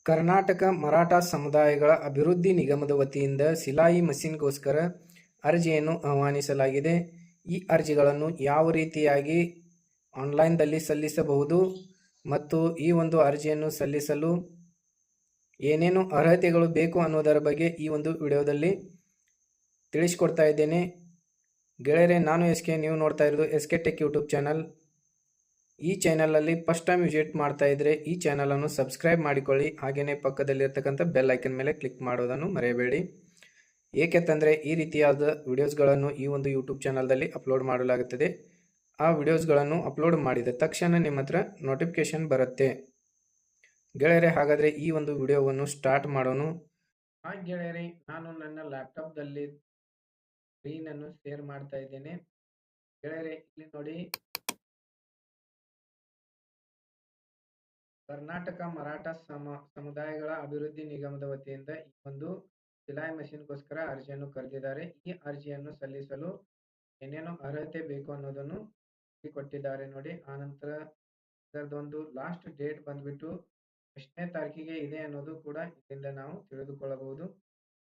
ಕರ್ನಾಟಕ ಮರಾಠ ಸಮುದಾಯಗಳ ಅಭಿವೃದ್ಧಿ ನಿಗಮದ ವತಿಯಿಂದ ಸಿಲಾಯಿ ಮಷೀನ್ಗೋಸ್ಕರ ಅರ್ಜಿಯನ್ನು ಆಹ್ವಾನಿಸಲಾಗಿದೆ. ಈ ಅರ್ಜಿಗಳನ್ನು ಯಾವ ರೀತಿಯಾಗಿ ಆನ್ಲೈನ್ದಲ್ಲಿ ಸಲ್ಲಿಸಬಹುದು ಮತ್ತು ಈ ಒಂದು ಅರ್ಜಿಯನ್ನು ಸಲ್ಲಿಸಲು ಏನೇನು ಅರ್ಹತೆಗಳು ಬೇಕು ಅನ್ನೋದರ ಬಗ್ಗೆ ಈ ಒಂದು ವಿಡಿಯೋದಲ್ಲಿ ತಿಳಿಸಿಕೊಡ್ತಾ ಇದ್ದೇನೆ. ಗೆಳೆಯರೆ, ನಾನು ಎಸ್ ಕೆ, ನೀವು ನೋಡ್ತಾ ಇರೋದು S K tech YouTube channel. ಈ ಚಾನಲಲ್ಲಿ ಫಸ್ಟ್ ಟೈಮ್ ವಿಸಿಟ್ ಮಾಡ್ತಾ ಇದ್ದರೆ ಈ ಚಾನಲನ್ನು ಸಬ್ಸ್ಕ್ರೈಬ್ ಮಾಡಿಕೊಳ್ಳಿ. ಹಾಗೆಯೇ ಪಕ್ಕದಲ್ಲಿರ್ತಕ್ಕಂಥ ಬೆಲ್ ಐಕನ್ ಮೇಲೆ ಕ್ಲಿಕ್ ಮಾಡೋದನ್ನು ಮರೆಯಬೇಡಿ. ಏಕೆಂತಂದರೆ ಈ ರೀತಿಯಾದ ವಿಡಿಯೋಸ್ಗಳನ್ನು ಈ ಒಂದು ಯೂಟ್ಯೂಬ್ ಚಾನಲ್ದಲ್ಲಿ ಅಪ್ಲೋಡ್ ಮಾಡಲಾಗುತ್ತದೆ. ಆ ವಿಡಿಯೋಸ್ಗಳನ್ನು ಅಪ್ಲೋಡ್ ಮಾಡಿದ ತಕ್ಷಣ ನಿಮ್ಮ ಹತ್ರ ನೋಟಿಫಿಕೇಶನ್ ಬರುತ್ತೆ. ಗೆಳೆಯರೆ, ಹಾಗಾದರೆ ಈ ಒಂದು ವಿಡಿಯೋವನ್ನು ಸ್ಟಾರ್ಟ್ ಮಾಡೋಣ. ಗೆಳೆಯರೆ, ನಾನು ನನ್ನ ಲ್ಯಾಪ್ಟಾಪ್ದಲ್ಲಿ ಸ್ಕ್ರೀನನ್ನು ಶೇರ್ ಮಾಡ್ತಾ ಇದ್ದೇನೆ. ಗೆಳೆಯರೆ, ಇಲ್ಲಿ ನೋಡಿ, ಕರ್ನಾಟಕ ಮರಾಠ ಸಮುದಾಯಗಳ ಅಭಿವೃದ್ಧಿ ನಿಗಮದ ವತಿಯಿಂದ ಈ ಒಂದು ಸಿಲಾಯಿ ಮಷೀನ್ಗೋಸ್ಕರ ಅರ್ಜಿಯನ್ನು ಕರೆದಿದ್ದಾರೆ. ಈ ಅರ್ಜಿಯನ್ನು ಸಲ್ಲಿಸಲು ಏನೇನು ಅರ್ಹತೆ ಬೇಕು ಅನ್ನೋದನ್ನು ಕೊಟ್ಟಿದ್ದಾರೆ ನೋಡಿ. ಆನಂತರ ಇದರದೊಂದು ಲಾಸ್ಟ್ ಡೇಟ್ ಬಂದ್ಬಿಟ್ಟು ಎಷ್ಟನೇ ತಾರೀಕಿಗೆ ಇದೆ ಅನ್ನೋದು ಕೂಡ ಇದರಿಂದ ನಾವು ತಿಳಿದುಕೊಳ್ಳಬಹುದು.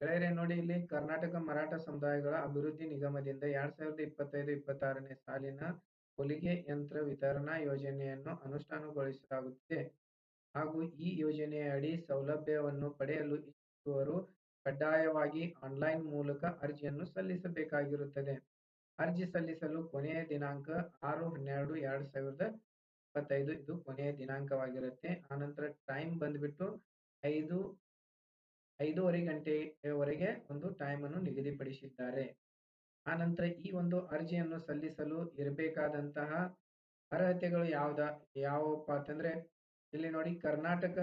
ಗೆಳೆಯರೆ ನೋಡಿ, ಇಲ್ಲಿ ಕರ್ನಾಟಕ ಮರಾಠ ಸಮುದಾಯಗಳ ಅಭಿವೃದ್ಧಿ ನಿಗಮದಿಂದ 2025-26ನೇ ಸಾಲಿನ ಹೊಲಿಗೆ ಯಂತ್ರ ವಿತರಣಾ ಯೋಜನೆಯನ್ನು ಅನುಷ್ಠಾನಗೊಳಿಸಲಾಗುತ್ತಿದೆ ಹಾಗೂ ಈ ಯೋಜನೆಯ ಅಡಿ ಸೌಲಭ್ಯವನ್ನು ಪಡೆಯಲು ಇಚ್ಛಿಸುವವರು ಕಡ್ಡಾಯವಾಗಿ ಆನ್ಲೈನ್ ಮೂಲಕ ಅರ್ಜಿಯನ್ನು ಸಲ್ಲಿಸಬೇಕಾಗಿರುತ್ತದೆ. ಅರ್ಜಿ ಸಲ್ಲಿಸಲು ಕೊನೆಯ ದಿನಾಂಕ 6/12/2025 ಇದು ಕೊನೆಯ ದಿನಾಂಕವಾಗಿರುತ್ತೆ. ಆನಂತರ ಟೈಮ್ ಬಂದ್ಬಿಟ್ಟು 5:30 ಗಂಟೆಯವರೆಗೆ ಒಂದು ಟೈಮ್ ಅನ್ನು ನಿಗದಿಪಡಿಸಿದ್ದಾರೆ. ಆನಂತರ ಈ ಒಂದು ಅರ್ಜಿಯನ್ನು ಸಲ್ಲಿಸಲು ಇರಬೇಕಾದಂತಹ ಅರ್ಹತೆಗಳು ಯಾವಪ್ಪ ಅಂತಂದ್ರೆ, ಇಲ್ಲಿ ನೋಡಿ, ಕರ್ನಾಟಕ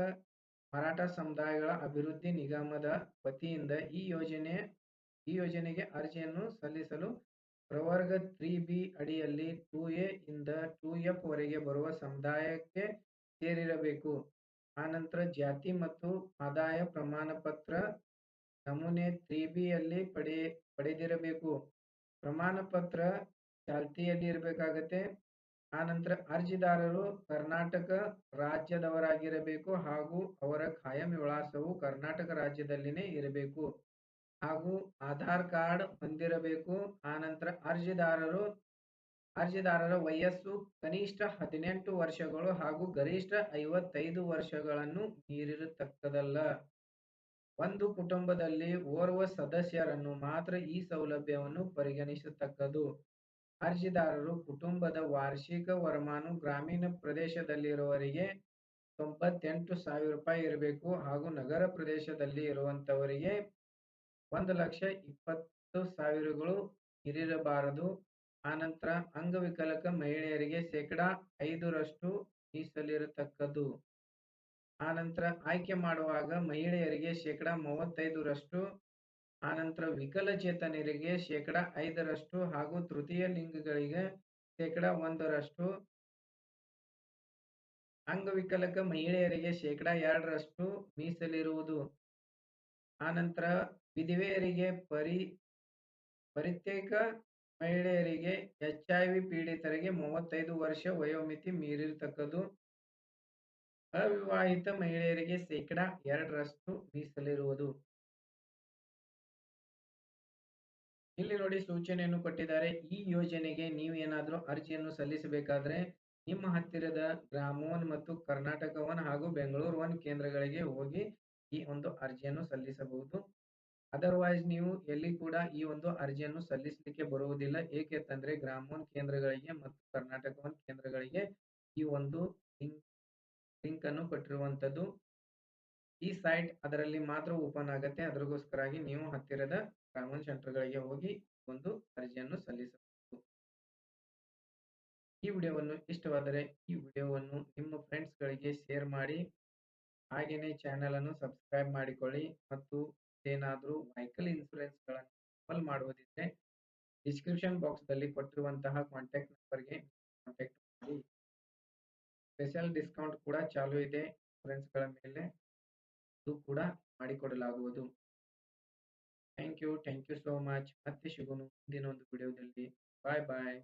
ಮರಾಠ ಸಮುದಾಯಗಳ ಅಭಿವೃದ್ಧಿ ನಿಗಮದ ವತಿಯಿಂದ ಈ ಯೋಜನೆಗೆ ಅರ್ಜಿಯನ್ನು ಸಲ್ಲಿಸಲು ಪ್ರವರ್ಗ 3B ಅಡಿಯಲ್ಲಿ 2A ಇಂದ 2F ವರೆಗೆ ಬರುವ ಸಮುದಾಯಕ್ಕೆ ಸೇರಿರಬೇಕು. ಆನಂತರ ಜಾತಿ ಮತ್ತು ಆದಾಯ ಪ್ರಮಾಣ ಪತ್ರ ನಮೂನೆ 3B ಯಲ್ಲಿ ಪಡೆದಿರಬೇಕು. ಪ್ರಮಾಣ ಪತ್ರ ಚಾಲ್ತಿಯಲ್ಲಿ ಇರಬೇಕಾಗತ್ತೆ. ಆನಂತರ ಅರ್ಜಿದಾರರು ಕರ್ನಾಟಕ ರಾಜ್ಯದವರಾಗಿರಬೇಕು ಹಾಗೂ ಅವರ ಕಾಯಂ ವಿಳಾಸವು ಕರ್ನಾಟಕ ರಾಜ್ಯದಲ್ಲಿನೇ ಇರಬೇಕು ಹಾಗೂ ಆಧಾರ್ ಕಾರ್ಡ್ ಹೊಂದಿರಬೇಕು. ಆನಂತರ ಅರ್ಜಿದಾರರ ವಯಸ್ಸು ಕನಿಷ್ಠ 18 ವರ್ಷಗಳು ಹಾಗೂ ಗರಿಷ್ಠ 55 ವರ್ಷಗಳನ್ನು ಮೀರಿರತಕ್ಕದಲ್ಲ. ಒಂದು ಕುಟುಂಬದಲ್ಲಿ ಓರ್ವ ಸದಸ್ಯರನ್ನು ಮಾತ್ರ ಈ ಸೌಲಭ್ಯವನ್ನು ಪರಿಗಣಿಸತಕ್ಕದು. ಅರ್ಜಿದಾರರು ಕುಟುಂಬದ ವಾರ್ಷಿಕ ವರಮಾನ ಗ್ರಾಮೀಣ ಪ್ರದೇಶದಲ್ಲಿರುವವರಿಗೆ 98,000 ರೂಪಾಯಿ ಇರಬೇಕು ಹಾಗೂ ನಗರ ಪ್ರದೇಶದಲ್ಲಿ ಇರುವಂತವರಿಗೆ 1,20,000 ಇರಬಾರದು. ಆನಂತರ ಅಂಗವಿಕಲ ಮಹಿಳೆಯರಿಗೆ 5% ಮೀಸಲಿರತಕ್ಕದ್ದು. ಆನಂತರ ಆಯ್ಕೆ ಮಾಡುವಾಗ ಮಹಿಳೆಯರಿಗೆ 35%, ಆನಂತರ ವಿಕಲಚೇತನರಿಗೆ 5% ಹಾಗೂ ತೃತೀಯ ಲಿಂಗಗಳಿಗೆ 1%, ಅಂಗವಿಕಲ ಮಹಿಳೆಯರಿಗೆ 2% ಮೀಸಲಿರುವುದು. ಆನಂತರ ವಿಧವೆಯರಿಗೆ, ಪರಿತ್ಯೇಕ ಮಹಿಳೆಯರಿಗೆ, HIV ಪೀಡಿತರಿಗೆ 35 ವರ್ಷ ವಯೋಮಿತಿ ಮೀರಿರತಕ್ಕದ್ದು. ಅವಿವಾಹಿತ ಮಹಿಳೆಯರಿಗೆ 2% ಮೀಸಲಿರುವುದು. ಇಲ್ಲಿ ನೋಡಿ, ಸೂಚನೆಯನ್ನು ಕೊಟ್ಟಿದ್ದಾರೆ. ಈ ಯೋಜನೆಗೆ ನೀವೇನಾದ್ರೂ ಅರ್ಜಿಯನ್ನು ಸಲ್ಲಿಸಬೇಕಾದ್ರೆ ನಿಮ್ಮ ಹತ್ತಿರದ ಗ್ರಾಮ ಮತ್ತು ಕರ್ನಾಟಕ 1 ಹಾಗೂ ಬೆಂಗಳೂರು 1 ಕೇಂದ್ರಗಳಿಗೆ ಹೋಗಿ ಈ ಒಂದು ಅರ್ಜಿಯನ್ನು ಸಲ್ಲಿಸಬಹುದು. ಅದರ್ವೈಸ್ ನೀವು ಎಲ್ಲಿ ಕೂಡ ಈ ಒಂದು ಅರ್ಜಿಯನ್ನು ಸಲ್ಲಿಸಲಿಕ್ಕೆ ಬರುವುದಿಲ್ಲ. ಏಕೆಂತಂದ್ರೆ ಗ್ರಾಮ 1 ಕೇಂದ್ರಗಳಿಗೆ ಮತ್ತು ಕರ್ನಾಟಕ 1 ಕೇಂದ್ರಗಳಿಗೆ ಈ ಒಂದು ಲಿಂಕ್ ಅನ್ನು ಕೊಟ್ಟಿರುವಂತದ್ದು. ಈ ಸೈಟ್ ಅದರಲ್ಲಿ ಮಾತ್ರ ಓಪನ್ ಆಗುತ್ತೆ. ಅದಕ್ಕೋಸ್ಕರಾಗಿ ನೀವು ಹತ್ತಿರದ ಗ್ರಾಮ ಸೆಂಟರ್ಗಳಿಗೆ ಹೋಗಿ ಒಂದು ಅರ್ಜಿಯನ್ನು ಸಲ್ಲಿಸಬಹುದು. ಈ ವಿಡಿಯೋವನ್ನು ಇಷ್ಟವಾದರೆ ಈ ವಿಡಿಯೋವನ್ನು ನಿಮ್ಮ ಫ್ರೆಂಡ್ಸ್ ಗಳಿಗೆ ಶೇರ್ ಮಾಡಿ. ಹಾಗೇನೆ ಚಾನೆಲ್ ಅನ್ನು ಸಬ್ಸ್ಕ್ರೈಬ್ ಮಾಡಿಕೊಳ್ಳಿ. ಮತ್ತು ಏನಾದರೂ ವೆಹಿಕಲ್ ಇನ್ಶೂರೆನ್ಸ್ ಗಳನ್ನು ಅಮಲ್ ಮಾಡುವುದಿದ್ರೆ ಡಿಸ್ಕ್ರಿಪ್ಷನ್ ಬಾಕ್ಸ್ ದಲ್ಲಿ ಕೊಟ್ಟಿರುವಂತಹ ಕಾಂಟ್ಯಾಕ್ಟ್ ನಂಬರ್ಗೆ ಕಾಂಟ್ಯಾಕ್ಟ್ ಮಾಡಿ. ಸ್ಪೆಷಲ್ ಡಿಸ್ಕೌಂಟ್ ಕೂಡ ಚಾಲೂ ಇದೆ ಇನ್ಶೂರೆನ್ಸ್ ಗಳ ಮೇಲೆ, ಅದು ಕೂಡ ಮಾಡಿಕೊಡಲಾಗುವುದು. Thank you so much. ಮತ್ತೆ ಸಿಗೋಣ ಮುಂದಿನ ಒಂದು ವಿಡಿಯೋದಲ್ಲಿ. ಬಾಯ್ ಬಾಯ್.